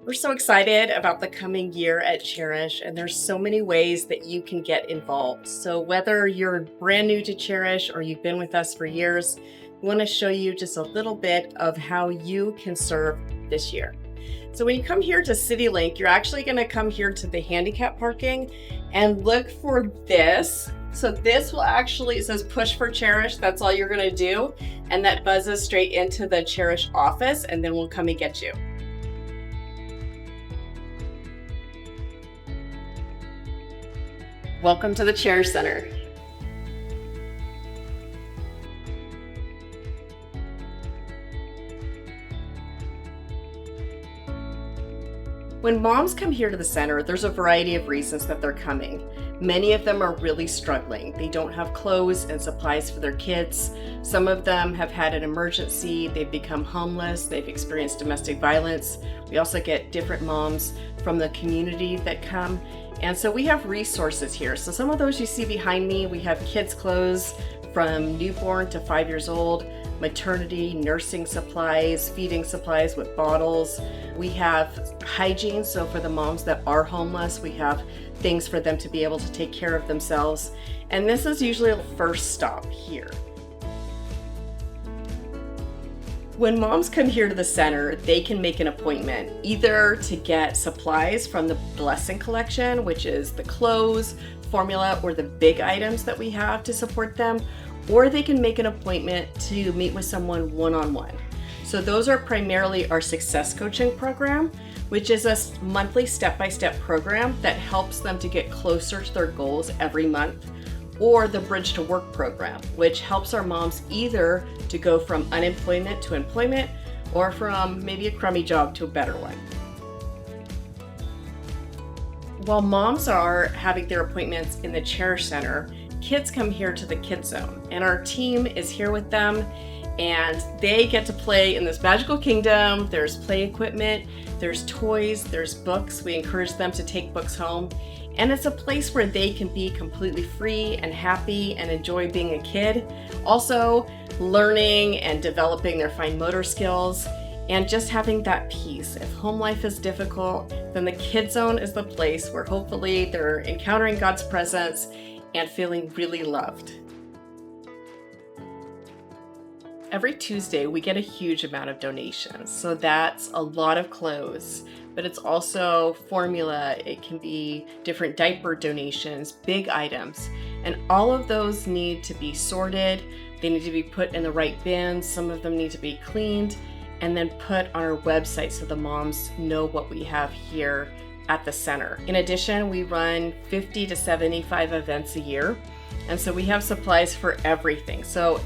We're so excited about the coming year at Cherish, and there's so many ways that you can get involved. So whether you're brand new to Cherish or you've been with us for years, we want to show you just a little bit of how you can serve this year. So when you come here to CityLink, you're actually going to come here to the handicap parking and look for this. So this will actually, it says push for Cherish. That's all you're going to do. And that buzzes straight into the Cherish office, and then we'll come and get you. Welcome to the Cherish Center. When moms come here to the center, there's a variety of reasons that they're coming. Many of them are really struggling. They don't have clothes and supplies for their kids. Some of them have had an emergency, they've become homeless, they've experienced domestic violence. We also get different moms from the community that come. And so we have resources here. So some of those you see behind me, we have kids' clothes from newborn to 5 years old, maternity, nursing supplies, feeding supplies with bottles. We have hygiene, so for the moms that are homeless, we have things for them to be able to take care of themselves. And this is usually the first stop here. When moms come here to the center, they can make an appointment either to get supplies from the Blessing collection, which is the clothes, formula, or the big items that we have to support them, or they can make an appointment to meet with someone one-on-one. So those are primarily our success coaching program, which is a monthly step-by-step program that helps them to get closer to their goals every month, or the Bridge to Work program, which helps our moms either to go from unemployment to employment or from maybe a crummy job to a better one. While moms are having their appointments in the Cherish Center, kids come here to the Kids Zone, and our team is here with them, and they get to play in this magical kingdom. There's play equipment, there's toys, there's books. We encourage them to take books home. And it's a place where they can be completely free and happy and enjoy being a kid. Also learning and developing their fine motor skills and just having that peace. If home life is difficult, then the Kids Zone is the place where hopefully they're encountering God's presence and feeling really loved. Every Tuesday, we get a huge amount of donations. So that's a lot of clothes, but it's also formula. It can be different diaper donations, big items, and all of those need to be sorted. They need to be put in the right bins. Some of them need to be cleaned and then put on our website so the moms know what we have here at the center. In addition, we run 50 to 75 events a year. And so we have supplies for everything. So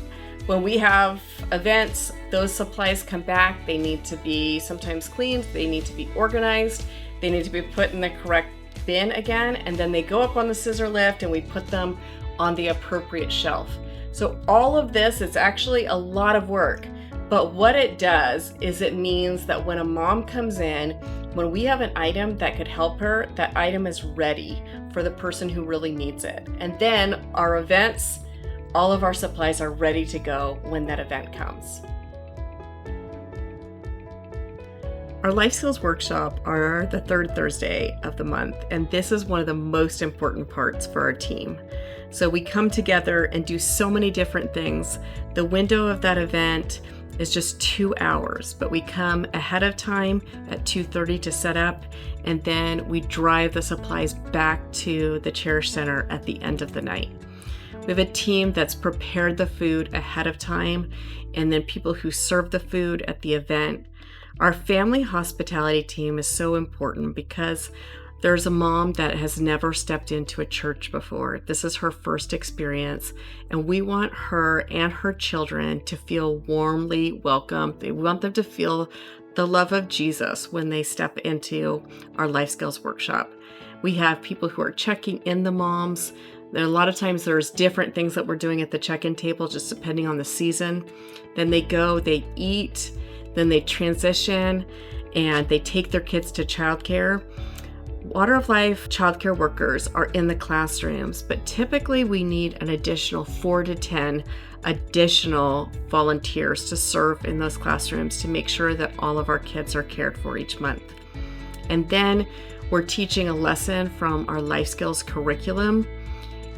when we have events, those supplies come back. They need to be sometimes cleaned. They need to be organized. They need to be put in the correct bin again. And then they go up on the scissor lift and we put them on the appropriate shelf. So all of this is actually a lot of work. But what it does is it means that when a mom comes in, when we have an item that could help her, that item is ready for the person who really needs it. And then our events, all of our supplies are ready to go when that event comes. Our Life Skills Workshop are the third Thursday of the month, and this is one of the most important parts for our team. So we come together and do so many different things. The window of that event is just 2 hours, but we come ahead of time at 2:30 to set up, and then we drive the supplies back to the Cherish Center at the end of the night. We have a team that's prepared the food ahead of time, and then people who serve the food at the event. Our family hospitality team is so important because there's a mom that has never stepped into a church before. This is her first experience, and we want her and her children to feel warmly welcomed. We want them to feel the love of Jesus when they step into our Life Skills Workshop. We have people who are checking in the moms. A lot of times there's different things that we're doing at the check-in table, just depending on the season. Then they go, they eat, then they transition, and they take their kids to childcare. Water of Life childcare workers are in the classrooms, but typically we need an additional 4 to 10 additional volunteers to serve in those classrooms to make sure that all of our kids are cared for each month. And then we're teaching a lesson from our life skills curriculum.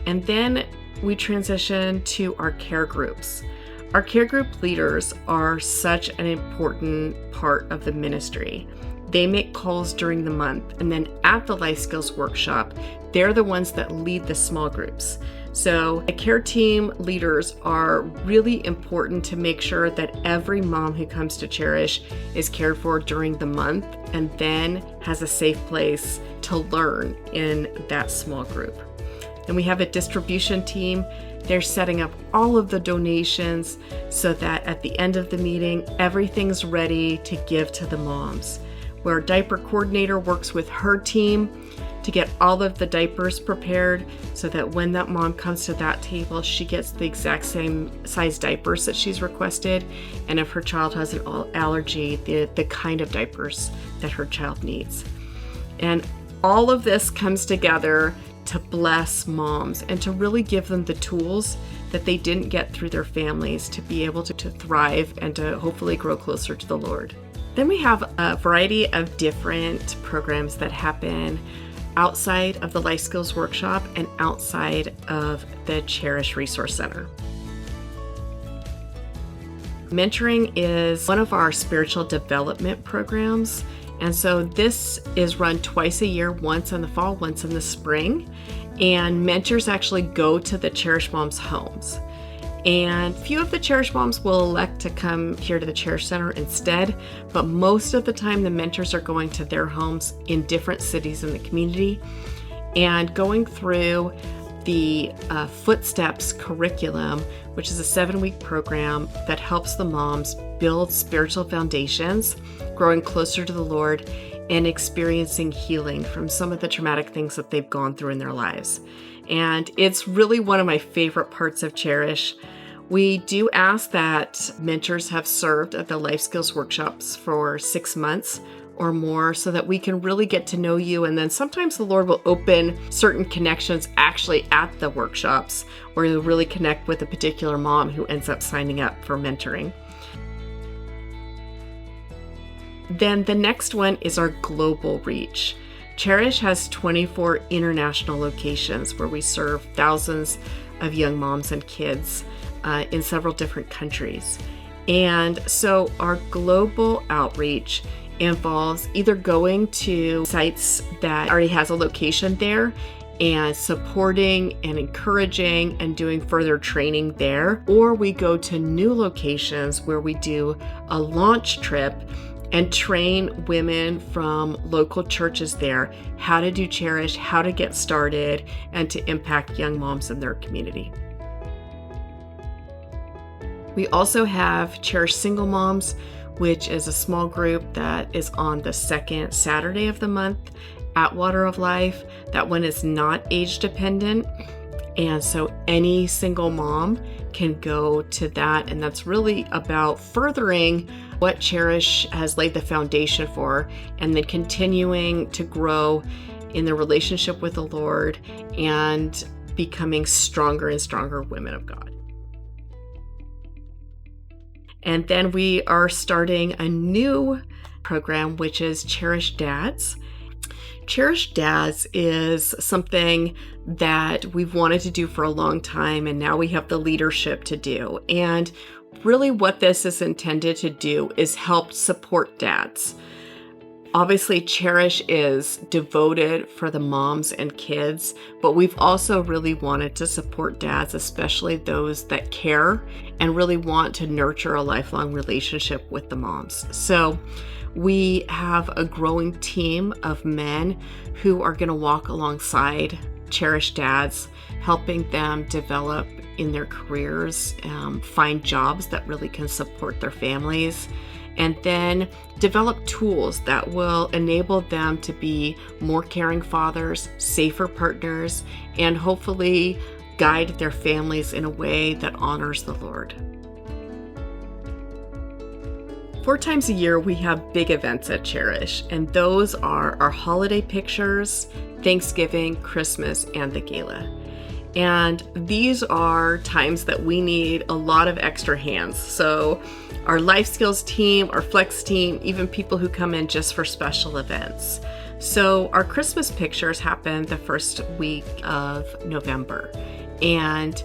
And then we transition to our care groups. Our care group leaders are such an important part of the ministry. They make calls during the month, and then at the life skills workshop, they're the ones that lead the small groups. So the care team leaders are really important to make sure that every mom who comes to Cherish is cared for during the month and then has a safe place to learn in that small group. And we have a distribution team. They're setting up all of the donations so that at the end of the meeting, everything's ready to give to the moms. Where our diaper coordinator works with her team to get all of the diapers prepared so that when that mom comes to that table, she gets the exact same size diapers that she's requested. And if her child has an allergy, the kind of diapers that her child needs. And all of this comes together to bless moms and to really give them the tools that they didn't get through their families to be able to thrive and to hopefully grow closer to the Lord. Then we have a variety of different programs that happen outside of the Life Skills Workshop and outside of the Cherish Resource Center. Mentoring is one of our spiritual development programs. And so this is run twice a year, once in the fall, once in the spring. And mentors actually go to the Cherish moms' homes. And few of the Cherish moms will elect to come here to the Cherish Center instead, but most of the time the mentors are going to their homes in different cities in the community and going through the Footsteps curriculum, which is a 7-week program that helps the moms build spiritual foundations, growing closer to the Lord, and experiencing healing from some of the traumatic things that they've gone through in their lives. And it's really one of my favorite parts of Cherish. We do ask that mentors have served at the Life Skills Workshops for 6 months or more so that we can really get to know you. And then sometimes the Lord will open certain connections actually at the workshops where you'll really connect with a particular mom who ends up signing up for mentoring. Then the next one is our global reach. Cherish has 24 international locations where we serve thousands of young moms and kids in several different countries. And so our global outreach involves either going to sites that already has a location there and supporting and encouraging and doing further training there, or we go to new locations where we do a launch trip and train women from local churches there how to do Cherish, how to get started, and to impact young moms in their community. We also have Cherish Single Moms, which is a small group that is on the second Saturday of the month at Water of Life. That one is not age dependent. And so any single mom can go to that. And that's really about furthering what Cherish has laid the foundation for, and then continuing to grow in their relationship with the Lord and becoming stronger and stronger women of God. And then we are starting a new program, which is Cherish Dads. Cherish Dads is something that we've wanted to do for a long time, and now we have the leadership to do. And really what this is intended to do is help support dads. Obviously, Cherish is devoted for the moms and kids, but we've also really wanted to support dads, especially those that care and really want to nurture a lifelong relationship with the moms. So we have a growing team of men who are going to walk alongside Cherish dads, helping them develop in their careers, find jobs that really can support their families, and then develop tools that will enable them to be more caring fathers, safer partners, and hopefully guide their families in a way that honors the Lord. 4 times a year, we have big events at Cherish, and those are our holiday pictures, Thanksgiving, Christmas, and the gala. And these are times that we need a lot of extra hands. So our life skills team, our flex team, even people who come in just for special events. So our Christmas pictures happen the first week of November. And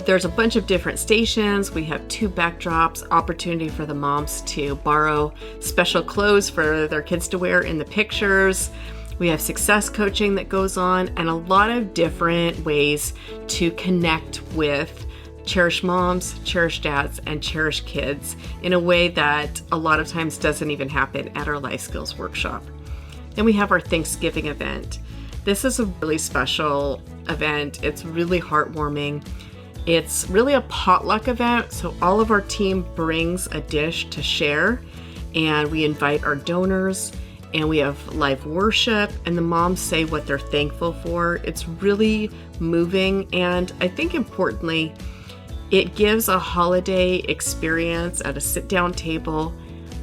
there's a bunch of different stations. We have 2 backdrops, opportunity for the moms to borrow special clothes for their kids to wear in the pictures. We have success coaching that goes on, and a lot of different ways to connect with Cherish moms, Cherish dads, and Cherish kids in a way that a lot of times doesn't even happen at our life skills workshop. Then we have our Thanksgiving event. This is a really special event. It's really heartwarming. It's really a potluck event, so all of our team brings a dish to share, and we invite our donors, and we have live worship, and the moms say what they're thankful for. It's really moving, and I think importantly, it gives a holiday experience at a sit-down table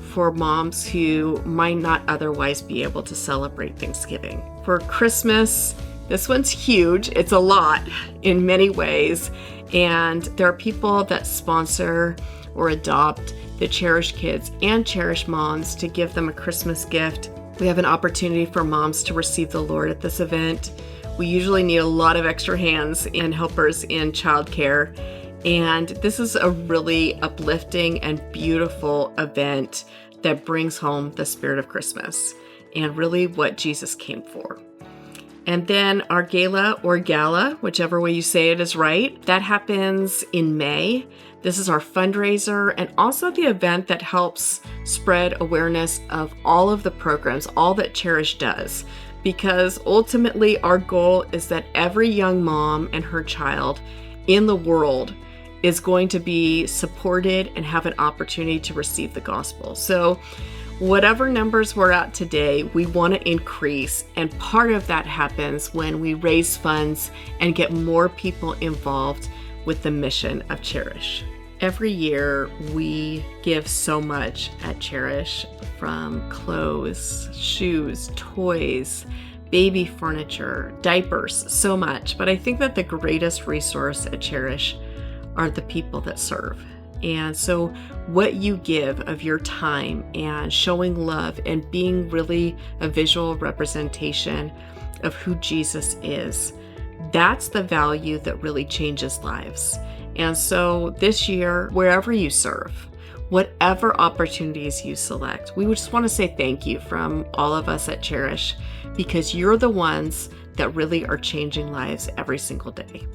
for moms who might not otherwise be able to celebrate Thanksgiving. For Christmas, this one's huge. It's a lot in many ways. And there are people that sponsor or adopt the Cherish kids and Cherish moms to give them a Christmas gift. We have an opportunity for moms to receive the Lord at this event. We usually need a lot of extra hands and helpers in childcare. And this is a really uplifting and beautiful event that brings home the spirit of Christmas and really what Jesus came for. And then our gala or gala, whichever way you say it is right, that happens in May. This is our fundraiser and also the event that helps spread awareness of all of the programs, all that Cherish does. Because ultimately our goal is that every young mom and her child in the world is going to be supported and have an opportunity to receive the gospel. So whatever numbers we're at today, we want to increase. And part of that happens when we raise funds and get more people involved with the mission of Cherish. Every year, we give so much at Cherish, from clothes, shoes, toys, baby furniture, diapers, so much. But I think that the greatest resource at Cherish are the people that serve. And so what you give of your time and showing love and being really a visual representation of who Jesus is, that's the value that really changes lives. And so this year, wherever you serve, whatever opportunities you select, we would just want to say thank you from all of us at Cherish, because you're the ones that really are changing lives every single day.